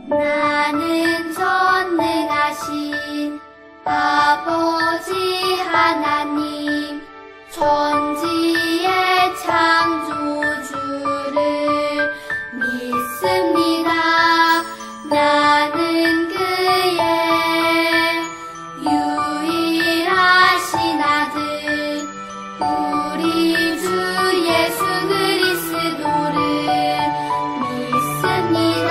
나는 전능하신 아버지 하나님 천지의 창조주를 믿습니다. 나는 그의 유일하신 아들 우리 주 예수 그리스도를 믿습니다.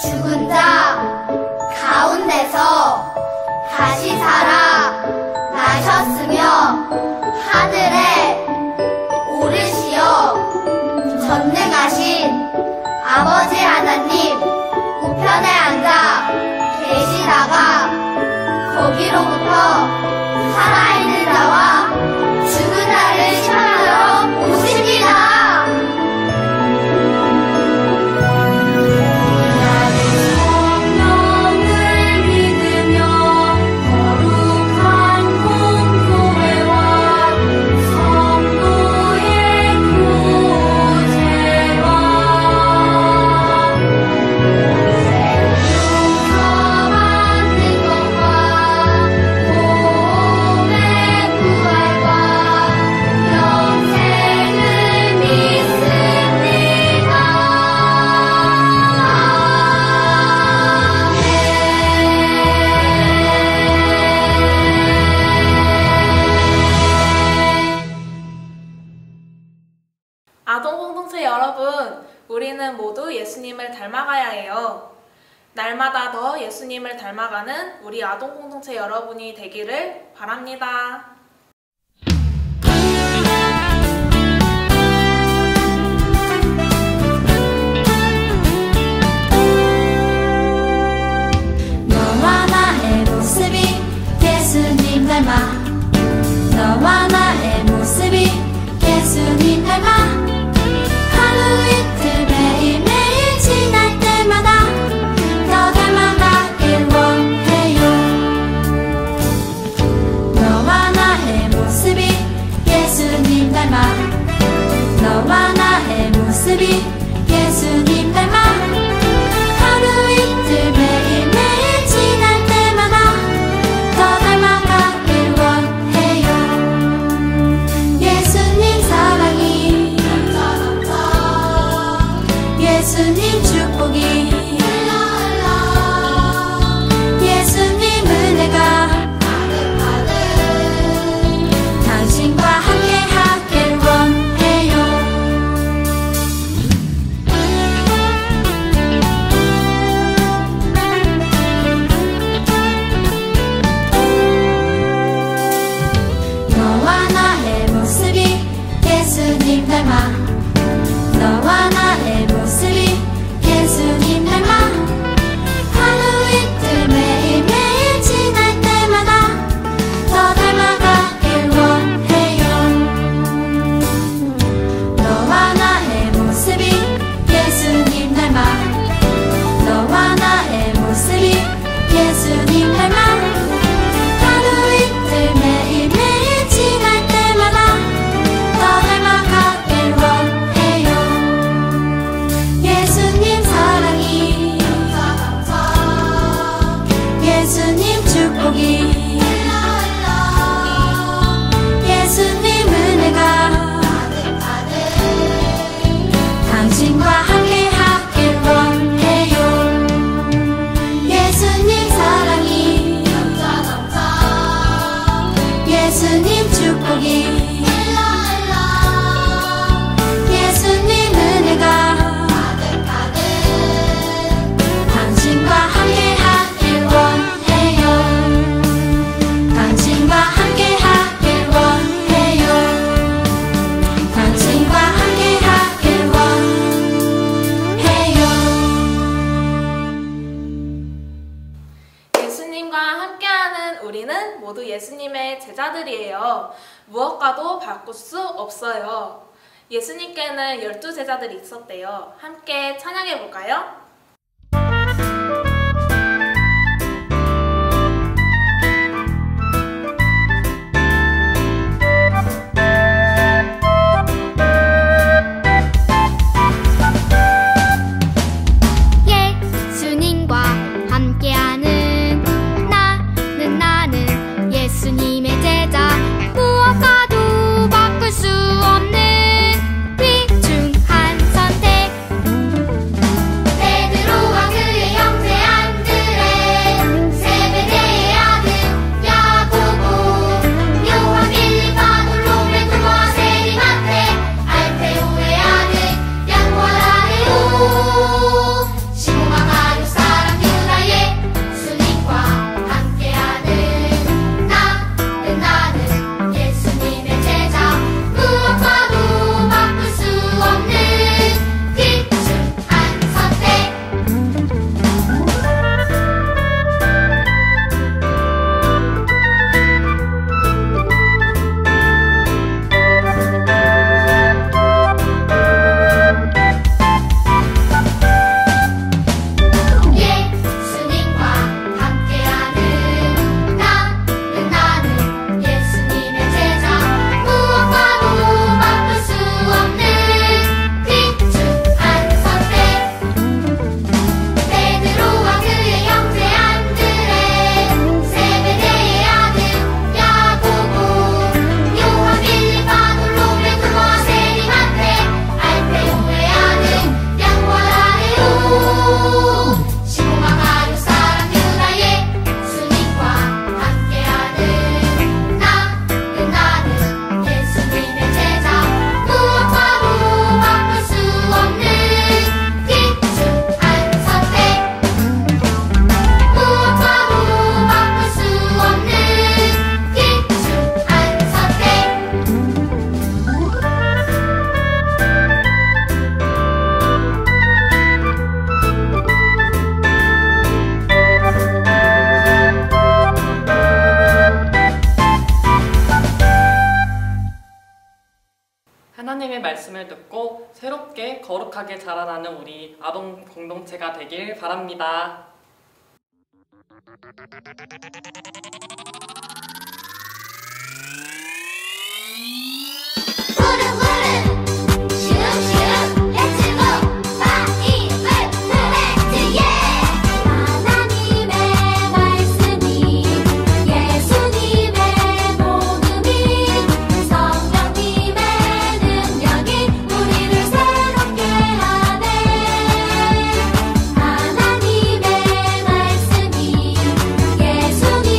죽은 자 가운데서 다시 살아 나셨으며 하늘에 오르시어 전능하신 아버지 하나님 우편에 앉아 계시다가 거기로부터 살아있는 자와 죽은 자를 심판하러 오십니다. 아동 공동체 여러분, 우리는 모두 예수님을 닮아가야 해요. 날마다 더 예수님을 닮아가는 우리 아동 공동체 여러분이 되기를 바랍니다. 너와 나의 모습이 예수님 닮아 너와 나의 모습이 예수님 닮아 하루 이틀 매일매일 지날 때마다 더 닮아가길 원해요. 너와 나의 모습이 예수님 닮아 너와 나의 모습이 예수님 닮아 하루 이틀 매일매일 지날 때마다 더 닮아가길 원해요. 예수님 사랑이 예수님 축복이 예수님 은혜가 당신과 함께 하길 원해요. 너와 나의 모습이 예수님 닮아 너와 나의 모습이 예수님 닮아 예수님 닮아 너와 나의 모습이 예수님 닮아 하루 이틀 매일매일 지날 때마다 더 닮아가길 원해요. 예수님 사랑이 예수님 축복이 예수님 은혜가 당신과 함께 하길 원해요. 예수님 사랑이 예수님 축복이 예수님 은혜가 당신과 함께 하길 원해요. 당신과 함께 하길 원해요. 당신과 함께 하길 원해요. 예수님과 함께하는 우리는 모두 예수님의 제자들이에요. 무엇과도 바꿀 수 없어요. 예수님께는 12제자들이 있었대요. 함께 찬양해 볼까요? 예수님과 함께하는 나는 예수님의 제자 무엇과도 바꿀 수 없는 귀중한 선택 베드로와 그의 형제 안드레 세베대의 아들 야고보 요한 빌립 바돌로메 도마 세리마테 알페오의 아들 양보하라네요. 시몬과 마리 사랑 유다 예수님과 함께하는 나는 예수님의 제자 무엇과도 바꿀 수 없는 귀중한 선택 예수님과 함께하는 나는 예수님의 제자 무엇과도 바꿀 수 없는 귀중한 선택 베드로와 그의 형제 안드레 세베대의 아들 야고보 요한 빌립 바돌로메 도마 세리마테 알페오의 아들 양보하라네요. 시몬과 마리 사랑 유다 예수님과 함께하는 나는 예수님의 제자 무엇과도 바꿀 수 없는 귀중한 선택 무엇과도 바꿀 수 없는 귀중한 선택 하나님의 말씀을 듣고 새롭게 거룩하게 자라나는 우리 아동 공동체가 되길 바랍니다. 후루후루 슈슈 렛츠고 파이브 플레이트 하나님의 말씀이 예수님의 복음이 성령님의 능력이 우리를 새롭게 하네. 하나님의 말씀이 예수님의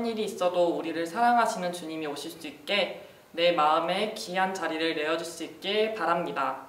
일이 있어도 우리를 사랑하시는 주님이 오실 수 있게 내 마음에 귀한 자리를 내어줄 수 있길 바랍니다.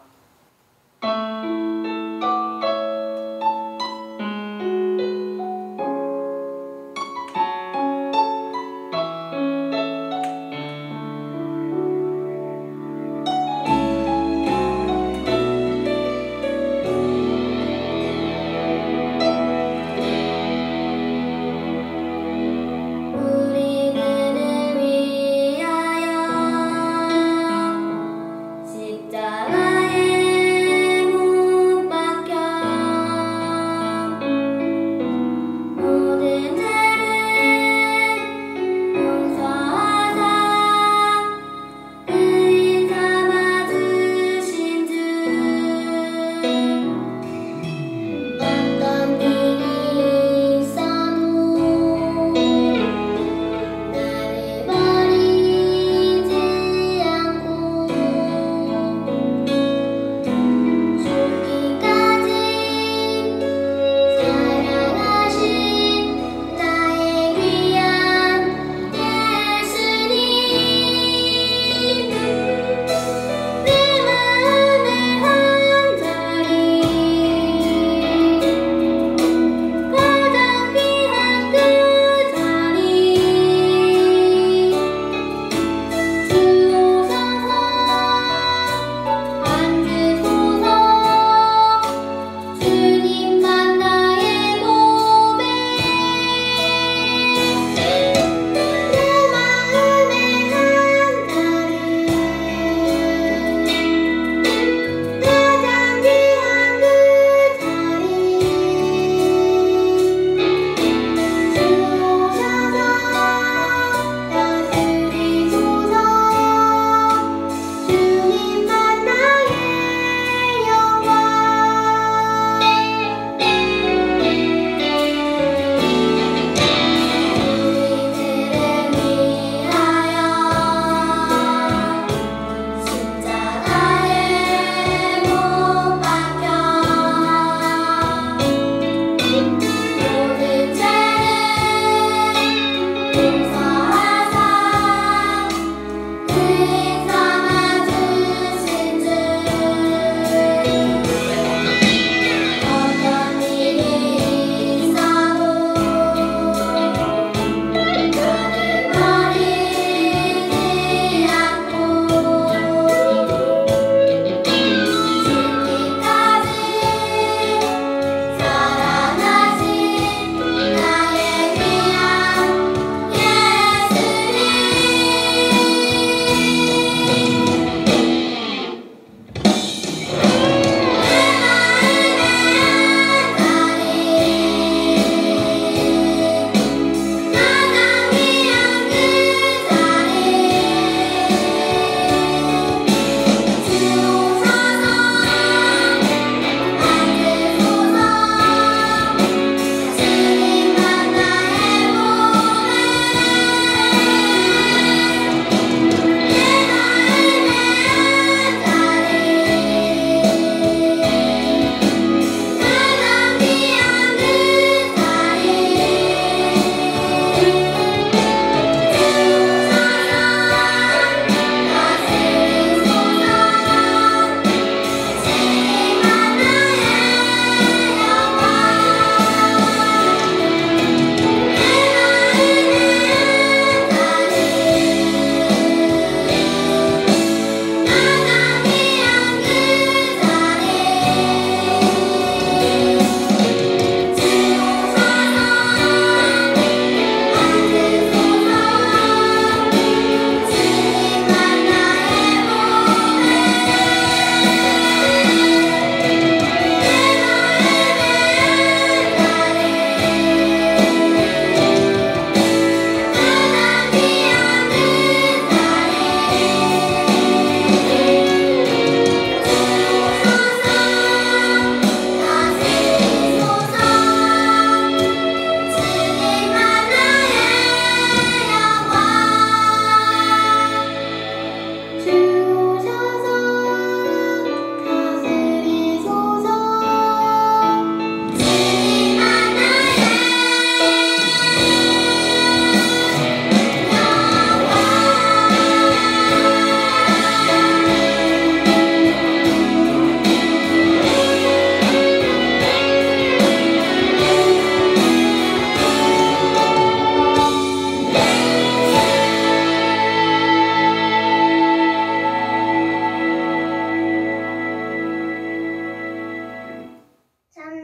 우리들을 위하여 십자가에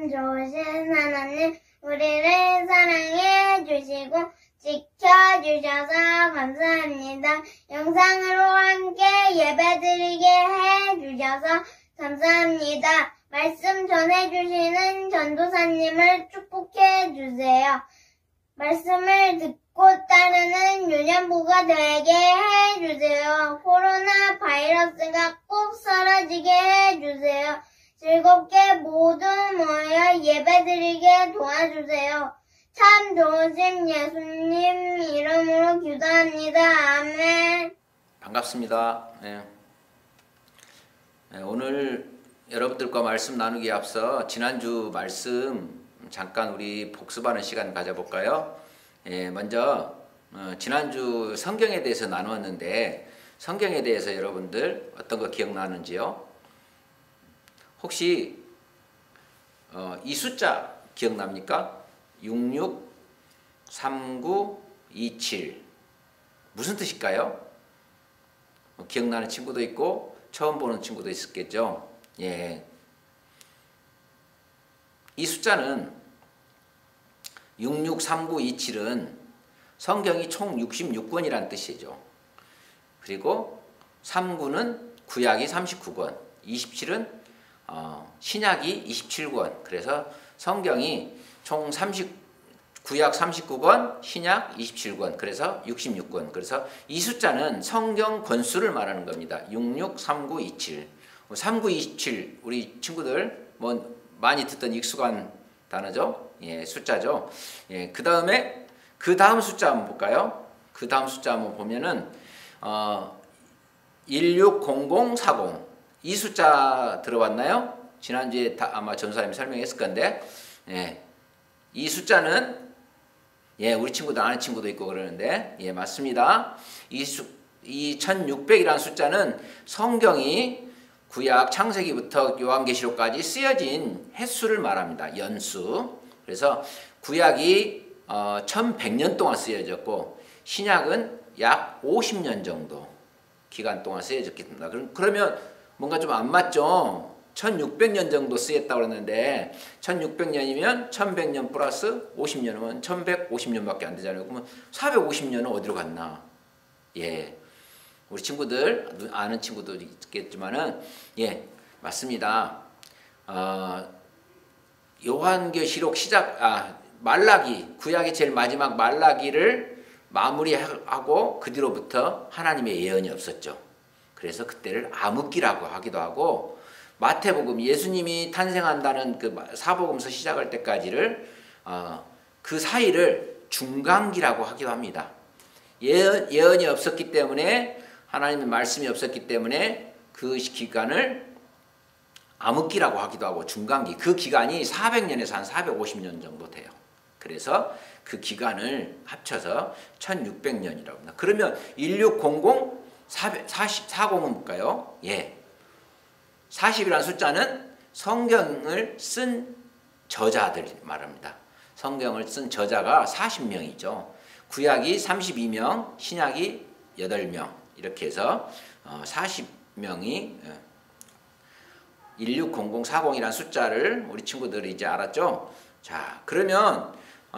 참 좋으신 하나님, 우리를 사랑해 주시고 지켜주셔서 감사합니다. 영상으로 함께 예배드리게 해주셔서 감사합니다. 말씀 전해주시는 전도사님을 축복해 주세요. 말씀을 듣고 따르는 유년부가 되게 해주세요. 코로나 바이러스가 꼭 사라지게 해주세요. 즐겁게 모두 모여 예배드리게 도와주세요. 참 좋으신 예수님 이름으로 기도합니다. 아멘. 반갑습니다. 오늘 여러분들과 말씀 나누기에 앞서 지난주 말씀 잠깐 우리 복습하는 시간 가져볼까요? 먼저 지난주 성경에 대해서 나누었는데 성경에 대해서 여러분들 어떤 거 기억나는지요? 혹시 이 숫자 기억납니까? 663927 무슨 뜻일까요? 기억나는 친구도 있고 처음 보는 친구도 있었겠죠. 예. 이 숫자는 663927은 성경이 총 66권이라는 뜻이죠. 그리고 39는 구약이 39권, 27은 신약이 27권. 그래서 성경이 총 구약 39권, 신약 27권. 그래서 66권. 그래서 이 숫자는 성경 권수를 말하는 겁니다. 663927. 3927 우리 친구들 많이 듣던 익숙한 단어죠. 예, 숫자죠. 예, 그 다음 숫자 한번 볼까요? 그 다음 숫자 한번 보면은 160040 이 숫자 들어봤나요? 지난주에 아마 전사님이 설명했을 건데, 예, 이 숫자는 우리 친구도 아는 친구도 있고 그러는데, 예, 맞습니다. 이 1600이라는 숫자는 성경이 구약 창세기부터 요한계시록까지 쓰여진 횟수를 말합니다. 연수. 그래서 구약이 1100년 동안 쓰여졌고 신약은 약 50년 정도 기간 동안 쓰여졌겠습니다. 그러면 뭔가 좀 안 맞죠? 1600년 정도 쓰였다고 그랬는데 1600년이면 1100년 플러스 50년이면 1150년밖에 안 되잖아요. 그러면 450년은 어디로 갔나? 예. 우리 친구들 아는 친구도 있겠지만은 예, 맞습니다. 요한계시록 말라기 구약의 제일 마지막 말라기를 마무리하고 그 뒤로부터 하나님의 예언이 없었죠. 그래서 그때를 암흑기라고 하기도 하고 마태복음 예수님이 탄생한다는 그 사복음서 시작할 때까지를 그 사이를 중간기라고 하기도 합니다. 예언이 없었기 때문에 하나님의 말씀이 없었기 때문에 그 기간을 암흑기라고 하기도 하고 중간기 그 기간이 400년에서 한 450년 정도 돼요. 그래서 그 기간을 합쳐서 1600년이라고 합니다. 그러면 1600 40은 뭘까요? 예. 40이라는 숫자는 성경을 쓴 저자들 말합니다. 성경을 쓴 저자가 40명이죠. 구약이 32명, 신약이 8명 이렇게 해서 40명이 160040이라는 숫자를 우리 친구들이 이제 알았죠. 자, 그러면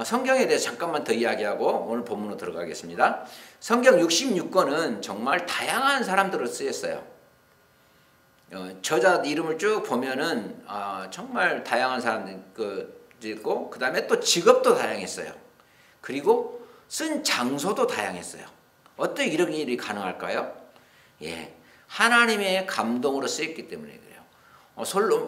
성경에 대해서 잠깐만 더 이야기하고 오늘 본문으로 들어가겠습니다. 성경 66권은 정말 다양한 사람들로 쓰였어요. 저자 이름을 쭉 보면은 정말 다양한 사람들 있고 그 다음에 또 직업도 다양했어요. 그리고 쓴 장소도 다양했어요. 어떻게 이런 일이 가능할까요? 예, 하나님의 감동으로 쓰였기 때문에 그래요.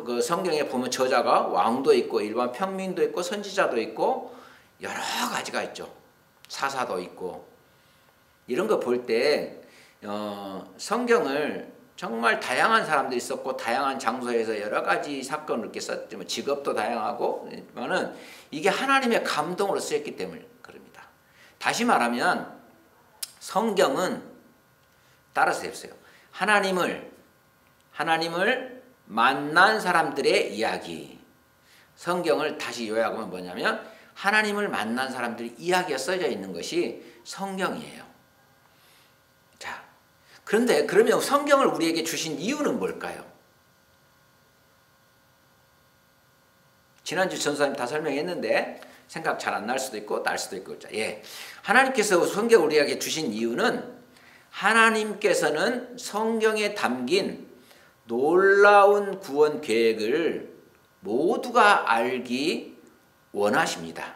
그 성경에 보면 저자가 왕도 있고 일반 평민도 있고 선지자도 있고 여러 가지가 있죠. 사사도 있고 이런 거 볼 때 성경을 정말 다양한 사람들이 있었고 다양한 장소에서 여러 가지 사건을 이렇게 썼지만 직업도 다양하고만은 이게 하나님의 감동으로 쓰였기 때문에 그럽니다. 다시 말하면 성경은 따라서 해보세요. 하나님을 만난 사람들의 이야기. 성경을 다시 요약하면 뭐냐면 하나님을 만난 사람들의 이야기가 써져 있는 것이 성경이에요. 자, 그런데 그러면 성경을 우리에게 주신 이유는 뭘까요? 지난주 전사님 다 설명했는데 생각 잘 안 날 수도 있고 날 수도 있고. 예. 하나님께서 성경 우리에게 주신 이유는 하나님께서는 성경에 담긴 놀라운 구원 계획을 모두가 알기 원하십니다.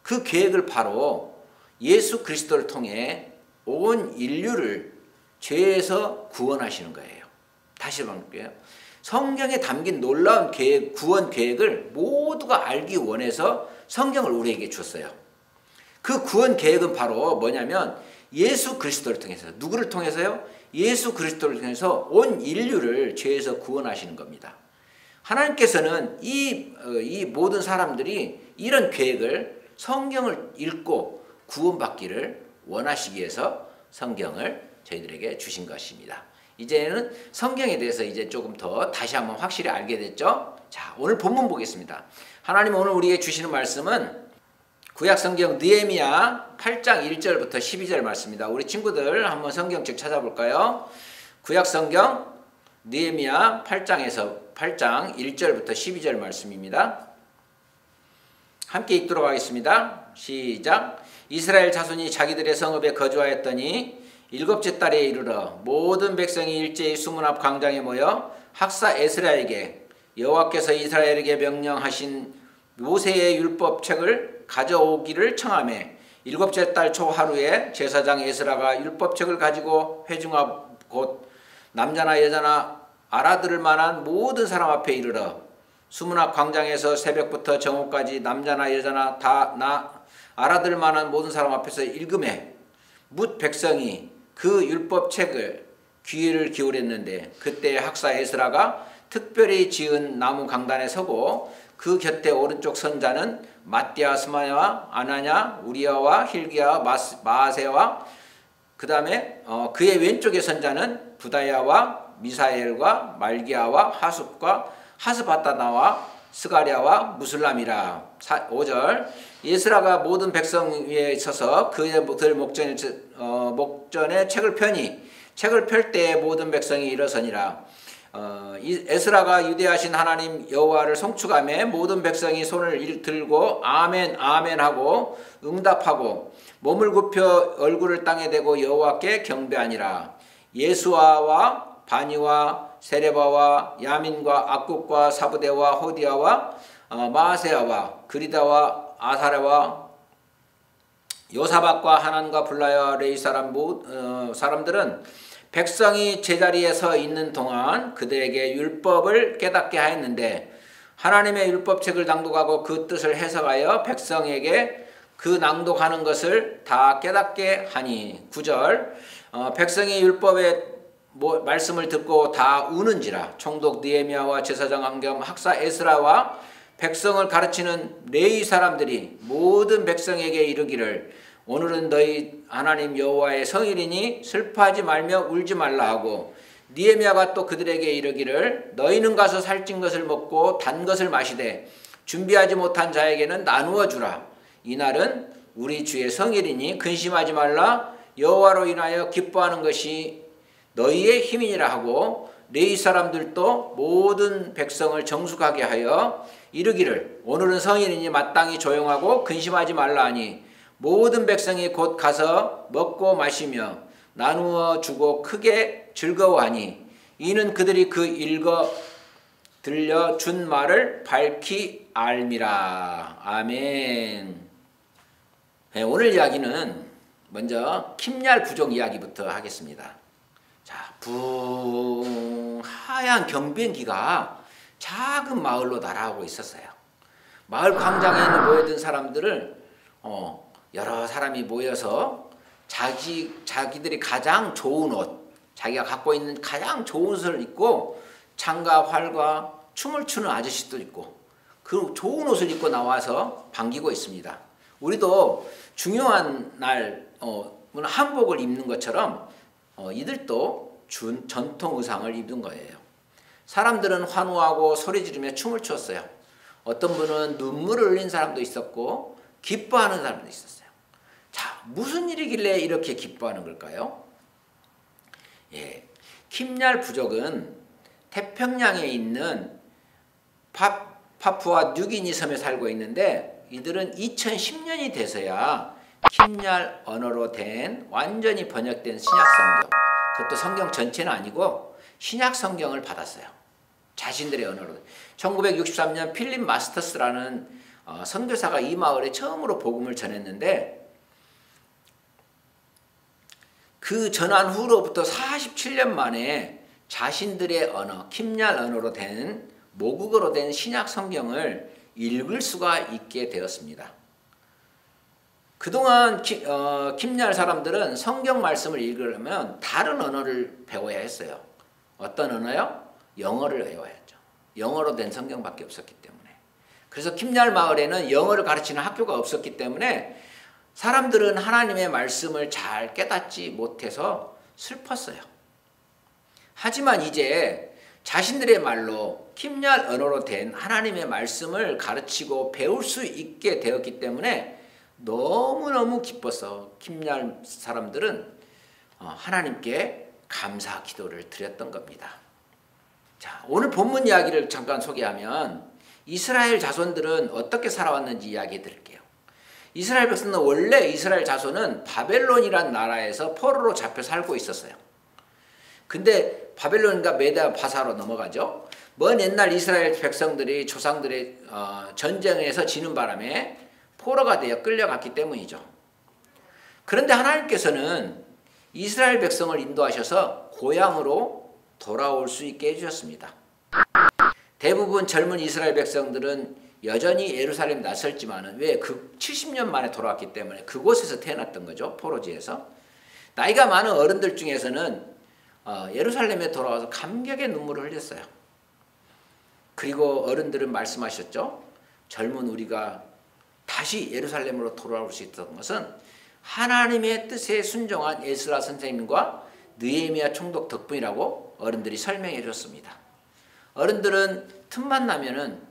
그 계획을 바로 예수 그리스도를 통해 온 인류를 죄에서 구원하시는 거예요. 다시 말할게요. 성경에 담긴 놀라운 계획, 구원 계획을 모두가 알기 원해서 성경을 우리에게 줬어요. 그 구원 계획은 바로 뭐냐면 예수 그리스도를 통해서. 누구를 통해서요? 예수 그리스도를 통해서 온 인류를 죄에서 구원하시는 겁니다. 하나님께서는 이 모든 사람들이 이런 계획을 성경을 읽고 구원받기를 원하시기 위해서 성경을 저희들에게 주신 것입니다. 이제는 성경에 대해서 이제 조금 더 다시 한번 확실히 알게 됐죠? 자, 오늘 본문 보겠습니다. 하나님 오늘 우리에게 주시는 말씀은 구약성경 느헤미야 8장 1절부터 12절 말씀입니다. 우리 친구들 한번 성경책 찾아볼까요? 구약성경 느헤미야 8장 1절부터 12절 말씀입니다. 함께 읽도록 하겠습니다. 시작. 이스라엘 자손이 자기들의 성읍에 거주하였더니 일곱째 달에 이르러 모든 백성이 일제히 수문 앞 광장에 모여 학사 에스라에게 여호와께서 이스라엘에게 명령하신 모세의 율법책을 가져오기를 청하매 일곱째 달 초 하루에 제사장 에스라가 율법책을 가지고 회중아 곧 남자나 여자나 알아들을 만한 모든 사람 앞에 이르러 수문 앞 광장에서 새벽부터 정오까지 남자나 여자나 다 알아들을 만한 모든 사람 앞에서 읽음에 뭇 백성이 그 율법책을 귀를 기울였는데 그때 학사 에스라가 특별히 지은 나무 강단에 서고 그 곁에 오른쪽 선자는 matti아, 스마야와 아나냐, 우리야와 힐기야, 마아세와 그 다음에 그의 왼쪽의 선자는 부다야와 미사엘과 말기야와 하sup과 하스바다나와 스가랴와 무슬람이라. 5절. 에스라가 모든 백성 위에 서서 그들 목전에 책을 펴니 책을 펼 때에 모든 백성이 일어서니라. 에스라가 유대하신 하나님 여호와를 송축하며 모든 백성이 손을 들고 아멘 아멘 하고 응답하고 몸을 굽혀 얼굴을 땅에 대고 여호와께 경배하니라. 예수아와 바니와 세레바와 야민과 악국과 사부대와 호디아와 마아세아와 그리다와 아사레와 요사박과 하난과 블라야 레이 사람들은 백성이 제자리에 서 있는 동안 그들에게 율법을 깨닫게 하였는데 하나님의 율법책을 낭독하고 그 뜻을 해석하여 백성에게 그 낭독하는 것을 다 깨닫게 하니. 9절. 백성이 율법의 말씀을 듣고 다 우는지라. 총독 느헤미야와 제사장 안겸 학사 에스라와 백성을 가르치는 레위 사람들이 모든 백성에게 이르기를 오늘은 너희 하나님 여호와의 성일이니 슬퍼하지 말며 울지 말라 하고 느헤미야가 또 그들에게 이르기를 너희는 가서 살찐 것을 먹고 단 것을 마시되 준비하지 못한 자에게는 나누어 주라. 이날은 우리 주의 성일이니 근심하지 말라. 여호와로 인하여 기뻐하는 것이 너희의 힘이니라 하고 레위 사람들도 모든 백성을 정숙하게 하여 이르기를 오늘은 성일이니 마땅히 조용하고 근심하지 말라 하니 모든 백성이 곧 가서 먹고 마시며 나누어 주고 크게 즐거워하니 이는 그들이 그 읽어 들려 준 말을 밝히 알미라. 아멘. 네, 오늘 이야기는 먼저 킴얄 부족 이야기부터 하겠습니다. 자, 하얀 경비행기가 작은 마을로 날아오고 있었어요. 마을 광장에 있는 모여든 사람들을 여러 사람이 모여서 자기들이 가장 좋은 옷, 자기가 갖고 있는 가장 좋은 옷을 입고 창과 활과 춤을 추는 아저씨도 있고 그 좋은 옷을 입고 나와서 반기고 있습니다. 우리도 중요한 날 한복을 입는 것처럼 이들도 전통 의상을 입은 거예요. 사람들은 환호하고 소리 지르며 춤을 추었어요. 어떤 분은 눈물을 흘린 사람도 있었고 기뻐하는 사람도 있었어요. 자, 무슨 일이길래 이렇게 기뻐하는 걸까요? 예, 킴얄 부족은 태평양에 있는 파푸아 뉴기니 섬에 살고 있는데 이들은 2010년이 돼서야 킴얄 언어로 된 완전히 번역된 신약성경, 그것도 성경 전체는 아니고 신약성경을 받았어요. 자신들의 언어로. 1963년 필립 마스터스라는 선교사가 이 마을에 처음으로 복음을 전했는데 그 전환 후로부터 47년 만에 자신들의 언어, 킴얄 언어로 된 모국어로 된 신약 성경을 읽을 수가 있게 되었습니다. 그동안 킴얄 사람들은 성경 말씀을 읽으려면 다른 언어를 배워야 했어요. 어떤 언어요? 영어를 외워야 했죠. 영어로 된 성경밖에 없었기 때문에. 그래서 킴얄 마을에는 영어를 가르치는 학교가 없었기 때문에 사람들은 하나님의 말씀을 잘 깨닫지 못해서 슬펐어요. 하지만 이제 자신들의 말로 킴얄 언어로 된 하나님의 말씀을 가르치고 배울 수 있게 되었기 때문에 너무너무 기뻐서 킴얄 사람들은 하나님께 감사 기도를 드렸던 겁니다. 자, 오늘 본문 이야기를 잠깐 소개하면 이스라엘 자손들은 어떻게 살아왔는지 이야기해 드릴게요. 이스라엘 백성은 원래 이스라엘 자손은 바벨론이란 나라에서 포로로 잡혀 살고 있었어요. 근데 바벨론과 메다 바사로 넘어가죠. 먼 옛날 이스라엘 백성들이 조상들의 전쟁에서 지는 바람에 포로가 되어 끌려갔기 때문이죠. 그런데 하나님께서는 이스라엘 백성을 인도하셔서 고향으로 돌아올 수 있게 해주셨습니다. 대부분 젊은 이스라엘 백성들은 여전히 예루살렘 낯설지만은 왜 그 70년 만에 돌아왔기 때문에 그곳에서 태어났던 거죠. 포로지에서. 나이가 많은 어른들 중에서는 예루살렘에 돌아와서 감격의 눈물을 흘렸어요. 그리고 어른들은 말씀하셨죠. 젊은 우리가 다시 예루살렘으로 돌아올 수 있었던 것은 하나님의 뜻에 순종한 에스라 선생님과 느헤미야 총독 덕분이라고 어른들이 설명해 줬습니다. 어른들은 틈만 나면은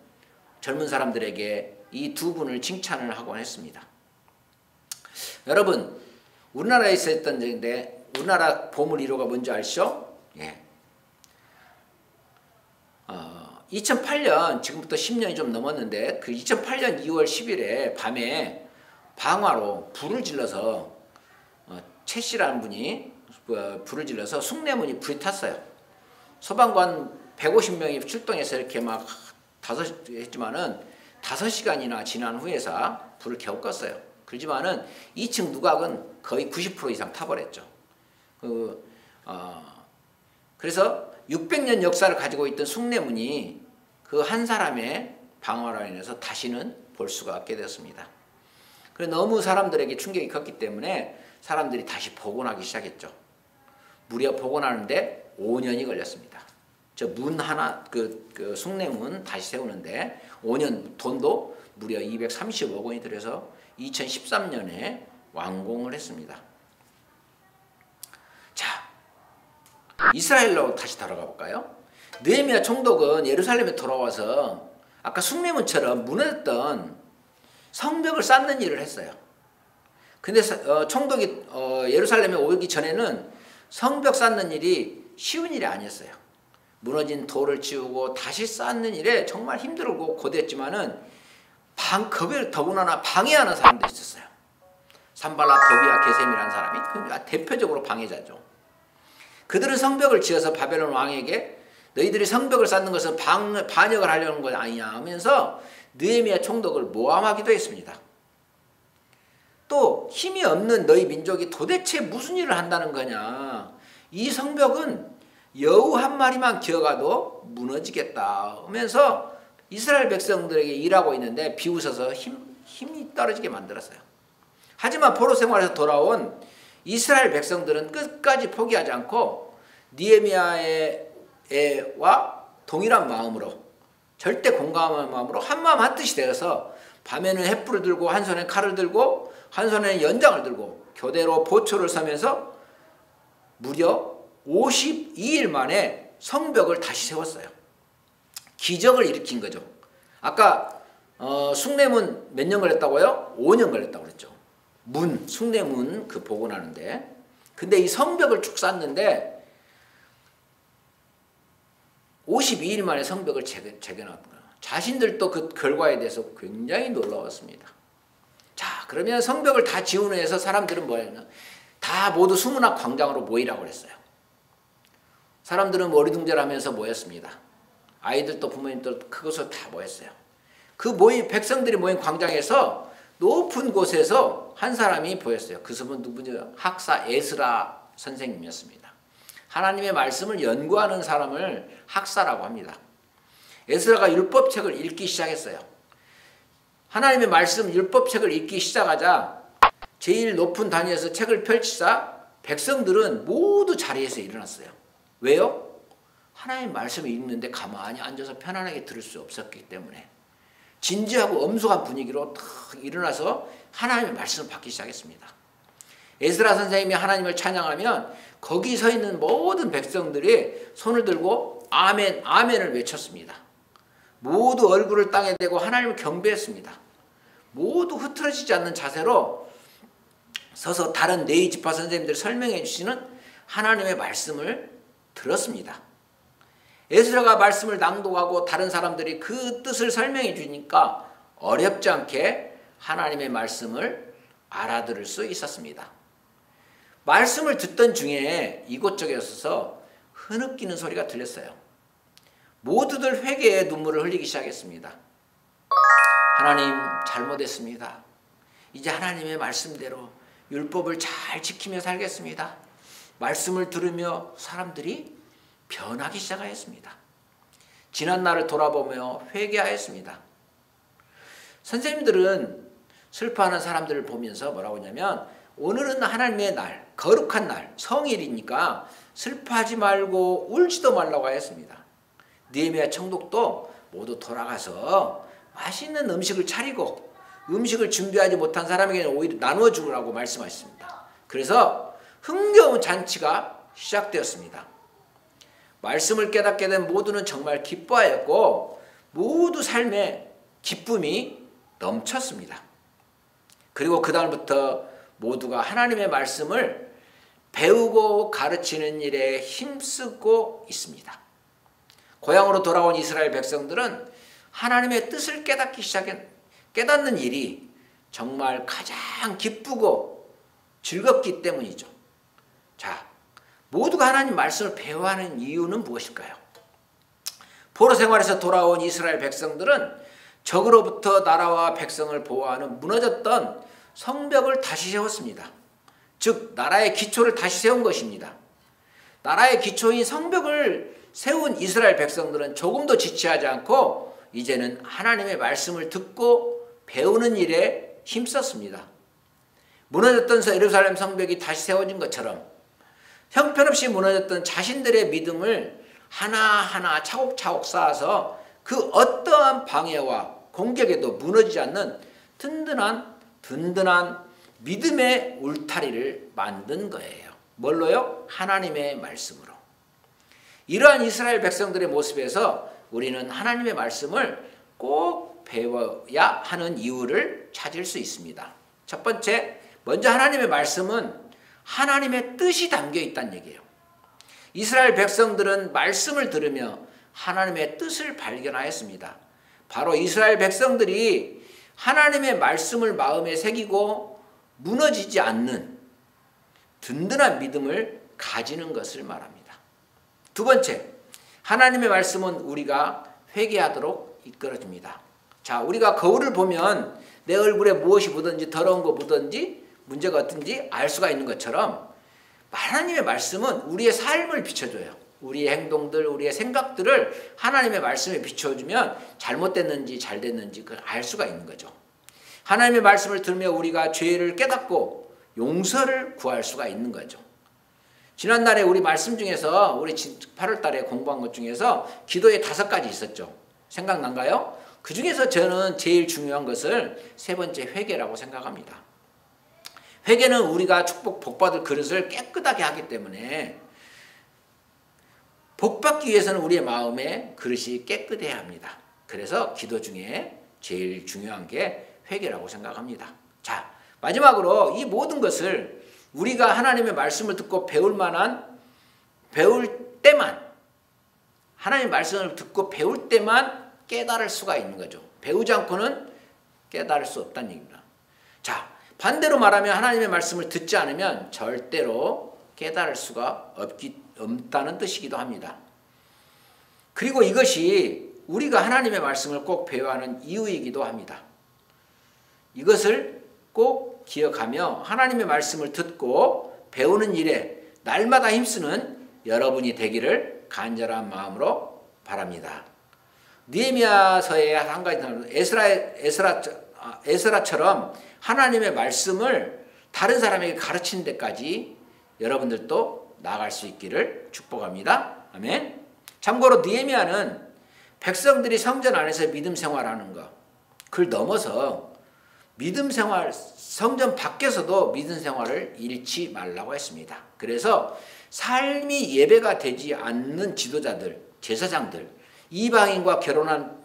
젊은 사람들에게 이 두 분을 칭찬을 하곤 했습니다. 여러분, 우리나라에 있었던 적인데 우리나라 보물 1호가 뭔지 아시죠? 예. 2008년, 지금부터 10년이 좀 넘었는데 그 2008년 2월 10일에 밤에 방화로 불을 질러서 최 씨라는 분이 불을 질러서 숭례문이 불이 탔어요. 소방관 150명이 출동해서 이렇게 막 했지만은 5시간이나 지난 후에서 불을 겨우 껐어요. 그렇지만은 2층 누각은 거의 90% 이상 타버렸죠. 그래서 600년 역사를 가지고 있던 숭례문이 그 한 사람의 방화로 인해서 다시는 볼 수가 없게 되었습니다. 그래서 너무 사람들에게 충격이 컸기 때문에 사람들이 다시 복원하기 시작했죠. 무려 복원하는데 5년이 걸렸습니다. 저 문 하나, 그 숭례문 다시 세우는데 5년, 돈도 무려 230억 원이 들여서 2013년에 완공을 했습니다. 자, 이스라엘로 다시 돌아가 볼까요? 느헤미야 총독은 예루살렘에 돌아와서 아까 숭례문처럼 무너졌던 성벽을 쌓는 일을 했어요. 근데 총독이 예루살렘에 오기 전에는 성벽 쌓는 일이 쉬운 일이 아니었어요. 무너진 돌을 치우고 다시 쌓는 일에 정말 힘들고 고됐지만은 거기를 더군다나 방해하는 사람도 있었어요. 산발라, 도비아, 게셈이라는 사람이 대표적으로 방해자죠. 그들은 성벽을 지어서 바벨론 왕에게 너희들이 성벽을 쌓는 것은 반역을 하려는 것 아니냐 하면서 느헤미야 총독을 모함하기도 했습니다. 또 힘이 없는 너희 민족이 도대체 무슨 일을 한다는 거냐. 이 성벽은 여우 한 마리만 기어가도 무너지겠다 하면서 이스라엘 백성들에게 일하고 있는데 비웃어서 힘이 떨어지게 만들었어요. 하지만 포로 생활에서 돌아온 이스라엘 백성들은 끝까지 포기하지 않고 느헤미야와 동일한 마음으로 절대 공감하는 마음으로 한마음 한뜻이 되어서 밤에는 횃불을 들고 한 손에 칼을 들고 한 손에는 연장을 들고 교대로 보초를 서면서 무려 52일 만에 성벽을 다시 세웠어요. 기적을 일으킨 거죠. 아까 숭례문 몇 년 걸렸다고요? 5년 걸렸다고 그랬죠. 숭례문 그 복원하는데. 근데 이 성벽을 쭉 쌓는데 52일 만에 성벽을 재건한 거예요. 자신들도 그 결과에 대해서 굉장히 놀라웠습니다. 자, 그러면 성벽을 다 지은 후에서 사람들은 뭐였냐? 다 모두 수문학 광장으로 모이라고 그랬어요. 사람들은 어리둥절하면서 모였습니다. 아이들도 부모님도 그곳으로 다 모였어요. 그 백성들이 모인 광장에서 높은 곳에서 한 사람이 보였어요. 그 사람은 누구냐? 학사 에스라 선생님이었습니다. 하나님의 말씀을 연구하는 사람을 학사라고 합니다. 에스라가 율법책을 읽기 시작했어요. 하나님의 말씀 율법책을 읽기 시작하자 제일 높은 단위에서 책을 펼치자 백성들은 모두 자리에서 일어났어요. 왜요? 하나님의 말씀을 읽는데 가만히 앉아서 편안하게 들을 수 없었기 때문에 진지하고 엄숙한 분위기로 탁 일어나서 하나님의 말씀을 받기 시작했습니다. 에스라 선생님이 하나님을 찬양하면 거기 서 있는 모든 백성들이 손을 들고 아멘, 아멘을 외쳤습니다. 모두 얼굴을 땅에 대고 하나님을 경배했습니다. 모두 흐트러지지 않는 자세로 서서 다른 네이 지파 선생님들이 설명해 주시는 하나님의 말씀을 들었습니다. 에스라가 말씀을 낭독하고 다른 사람들이 그 뜻을 설명해 주니까 어렵지 않게 하나님의 말씀을 알아들을 수 있었습니다. 말씀을 듣던 중에 이곳저곳에서 흐느끼는 소리가 들렸어요. 모두들 회개의 눈물을 흘리기 시작했습니다. 하나님, 잘못했습니다. 이제 하나님의 말씀대로 율법을 잘 지키며 살겠습니다. 말씀을 들으며 사람들이 변하기 시작하였습니다. 지난 날을 돌아보며 회개하였습니다. 선생님들은 슬퍼하는 사람들을 보면서 뭐라고 하냐면 오늘은 하나님의 날, 거룩한 날, 성일이니까 슬퍼하지 말고 울지도 말라고 하였습니다. 느헤미야 총독도 모두 돌아가서 맛있는 음식을 차리고 음식을 준비하지 못한 사람에게는 오히려 나누어 주라고 말씀하셨습니다. 그래서 흥겨운 잔치가 시작되었습니다. 말씀을 깨닫게 된 모두는 정말 기뻐하였고 모두 삶에 기쁨이 넘쳤습니다. 그리고 그다음부터 모두가 하나님의 말씀을 배우고 가르치는 일에 힘쓰고 있습니다. 고향으로 돌아온 이스라엘 백성들은 하나님의 뜻을 깨닫는 일이 정말 가장 기쁘고 즐겁기 때문이죠. 자, 모두가 하나님 말씀을 배워야 하는 이유는 무엇일까요? 포로 생활에서 돌아온 이스라엘 백성들은 적으로부터 나라와 백성을 보호하는 무너졌던 성벽을 다시 세웠습니다. 즉 나라의 기초를 다시 세운 것입니다. 나라의 기초인 성벽을 세운 이스라엘 백성들은 조금도 지체하지 않고 이제는 하나님의 말씀을 듣고 배우는 일에 힘썼습니다. 무너졌던 예루살렘 성벽이 다시 세워진 것처럼 형편없이 무너졌던 자신들의 믿음을 하나하나 차곡차곡 쌓아서 그 어떠한 방해와 공격에도 무너지지 않는 든든한 믿음의 울타리를 만든 거예요. 뭘로요? 하나님의 말씀으로. 이러한 이스라엘 백성들의 모습에서 우리는 하나님의 말씀을 꼭 배워야 하는 이유를 찾을 수 있습니다. 첫 번째, 먼저 하나님의 말씀은 하나님의 뜻이 담겨 있다는 얘기예요. 이스라엘 백성들은 말씀을 들으며 하나님의 뜻을 발견하였습니다. 바로 이스라엘 백성들이 하나님의 말씀을 마음에 새기고 무너지지 않는 든든한 믿음을 가지는 것을 말합니다. 두 번째, 하나님의 말씀은 우리가 회개하도록 이끌어줍니다. 자, 우리가 거울을 보면 내 얼굴에 무엇이 묻었는지 더러운 거 묻었는지 문제가 어떤지 알 수가 있는 것처럼 하나님의 말씀은 우리의 삶을 비춰줘요. 우리의 행동들, 우리의 생각들을 하나님의 말씀에 비춰주면 잘못됐는지 잘 됐는지 그걸 알 수가 있는 거죠. 하나님의 말씀을 들으며 우리가 죄를 깨닫고 용서를 구할 수가 있는 거죠. 지난날에 우리 말씀 중에서 우리 8월 달에 공부한 것 중에서 기도에 5가지 있었죠. 생각난가요? 그 중에서 저는 제일 중요한 것을 세 번째 회개라고 생각합니다. 회개는 우리가 복받을 그릇을 깨끗하게 하기 때문에 복받기 위해서는 우리의 마음의 그릇이 깨끗해야 합니다. 그래서 기도 중에 제일 중요한 게 회개라고 생각합니다. 자, 마지막으로 이 모든 것을 우리가 하나님의 말씀을 듣고 배울 때만 하나님의 말씀을 듣고 배울 때만 깨달을 수가 있는 거죠. 배우지 않고는 깨달을 수 없다는 얘기입니다. 자, 반대로 말하면 하나님의 말씀을 듣지 않으면 절대로 깨달을 수가 없다는 뜻이기도 합니다. 그리고 이것이 우리가 하나님의 말씀을 꼭 배워야 하는 이유이기도 합니다. 이것을 꼭 기억하며 하나님의 말씀을 듣고 배우는 일에 날마다 힘쓰는 여러분이 되기를 간절한 마음으로 바랍니다. 느헤미야서의 한 가지 에스라처럼 하나님의 말씀을 다른 사람에게 가르치는 데까지 여러분들도 나아갈 수 있기를 축복합니다. 아멘. 참고로 느헤미야는 백성들이 성전 안에서 믿음 생활하는 것, 그걸 넘어서 믿음 생활, 성전 밖에서도 믿음 생활을 잃지 말라고 했습니다. 그래서 삶이 예배가 되지 않는 지도자들, 제사장들, 이방인과 결혼한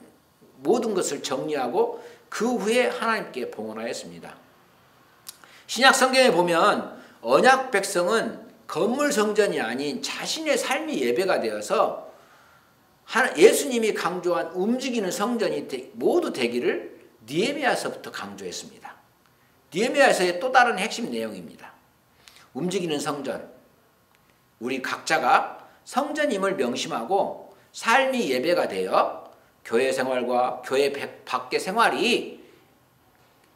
모든 것을 정리하고 그 후에 하나님께 봉헌하였습니다. 신약 성경에 보면 언약 백성은 건물 성전이 아닌 자신의 삶이 예배가 되어서 예수님이 강조한 움직이는 성전이 모두 되기를 느헤미야서부터 강조했습니다. 느헤미야서의 또 다른 핵심 내용입니다. 움직이는 성전. 우리 각자가 성전임을 명심하고 삶이 예배가 되어 교회 생활과 교회 밖의 생활이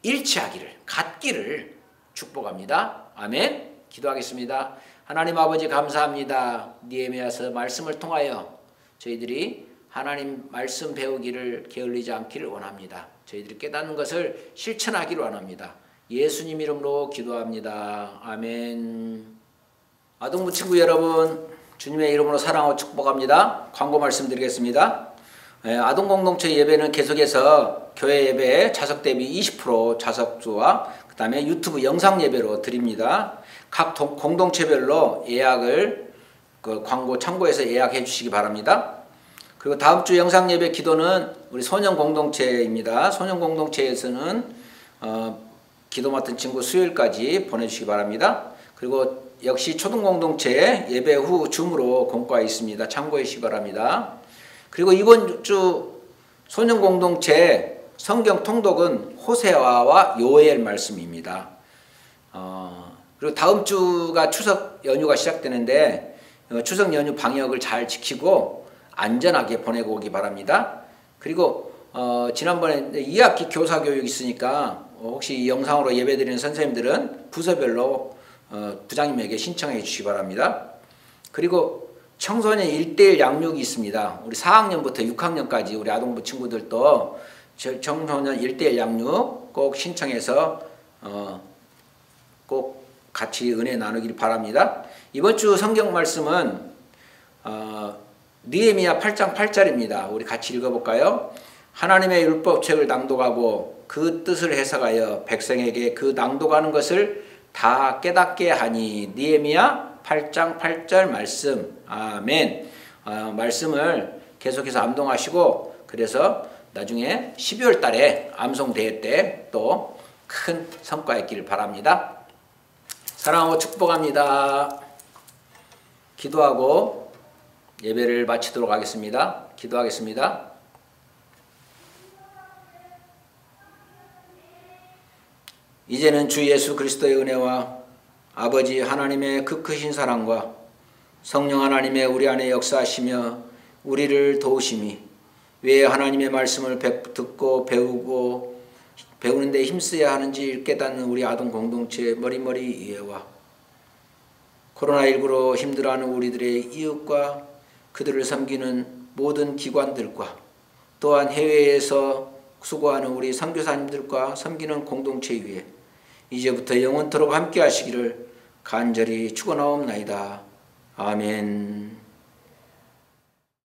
일치하기를, 같기를 축복합니다. 아멘. 기도하겠습니다. 하나님 아버지 감사합니다. 느헤미야서 말씀을 통하여 저희들이 하나님 말씀 배우기를 게을리지 않기를 원합니다. 저희들이 깨닫는 것을 실천하기를 원합니다. 예수님 이름으로 기도합니다. 아멘. 아동부 친구 여러분, 주님의 이름으로 사랑하고 축복합니다. 광고 말씀드리겠습니다. 아동공동체 예배는 계속해서 교회 예배 자석 대비 20% 자석수와 그 다음에 유튜브 영상 예배로 드립니다. 각 공동체별로 예약을 광고 참고해서 예약해 주시기 바랍니다. 그리고 다음 주 영상 예배 기도는 우리 소년 공동체입니다. 소년 공동체에서는 기도 맡은 친구 수요일까지 보내주시기 바랍니다. 그리고 역시 초등 공동체 예배 후 줌으로 공과 있습니다. 참고해 주시기 바랍니다. 그리고 이번 주 소년 공동체 성경 통독은 호세아와 요엘 말씀입니다. 그리고 다음 주가 추석 연휴가 시작되는데 추석 연휴 방역을 잘 지키고 안전하게 보내고 오기 바랍니다. 그리고 지난번에 2학기 교사 교육 있으니까 혹시 이 영상으로 예배드리는 선생님들은 부서별로 부장님에게 신청해 주시기 바랍니다. 그리고 청소년 1:1 양육이 있습니다. 우리 4학년부터 6학년까지 우리 아동부 친구들도 청소년 1:1 양육 꼭 신청해서 꼭 같이 은혜 나누길 바랍니다. 이번 주 성경 말씀은 느헤미야 8장 8절입니다. 우리 같이 읽어볼까요? 하나님의 율법책을 낭독하고 그 뜻을 해석하여 백성에게 그 낭독하는 것을 다 깨닫게 하니. 느헤미야 8장 8절 말씀. 아멘. 말씀을 계속해서 암송하시고 그래서 나중에 12월 달에 암송 대회 때 또 큰 성과 있기를 바랍니다. 사랑하고 축복합니다. 기도하고 예배를 마치도록 하겠습니다. 기도하겠습니다. 이제는 주 예수 그리스도의 은혜와 아버지 하나님의 그 크신 사랑과 성령 하나님의 우리 안에 역사하시며 우리를 도우심이 왜 하나님의 말씀을 듣고 배우고 배우는 데 힘써야 하는지 깨닫는 우리 아동 공동체의 머리머리 이해와 코로나19로 힘들어하는 우리들의 이웃과 그들을 섬기는 모든 기관들과 또한 해외에서 수고하는 우리 선교사님들과 섬기는 공동체 위에 이제부터 영원토록 함께 하시기를 간절히 축원하옵나이다. 아멘.